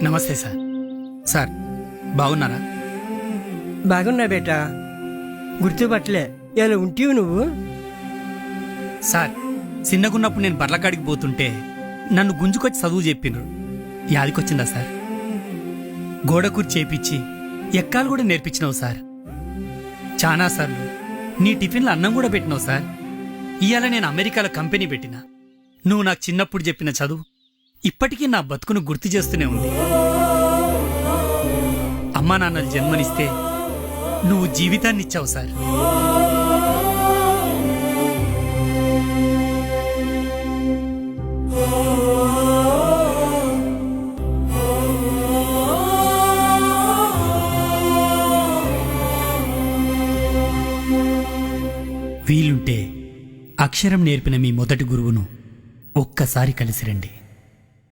నమస్తే sir. Sir బాగున్నారా? బాగున్నా బేటా, గుర్తుపట్టలే. ఎలా ఉంటివి నువ్వు? సార్ చిన్నగున్నప్పుడు నేను బర్లకాడికి పోతుంటే నన్ను గుంజుకొచ్చి చదువు చెప్పిండ్రు. యాదికొచ్చిందా సార్? గోడకూర్చి చేపిచ్చి ఎక్కాలు కూడా నేర్పించినావు సార్. చానా సార్లు నీ టిఫిన్లో అన్నం కూడా పెట్టినావు సార్. ఇవాళ నేను అమెరికాలో కంపెనీ పెట్టినా. నువ్వు నాకు చిన్నప్పుడు చెప్పిన చదువు ఇప్పటికీ నా బతుకును గుర్తు చేస్తూనే ఉంది. అమ్మా నాన్నలు జన్మనిస్తే నువ్వు జీవితాన్ని ఇచ్చావు సార్. వీలుంటే అక్షరం నేర్పిన మీ మొదటి గురువును ఒక్కసారి కలిసిరండి.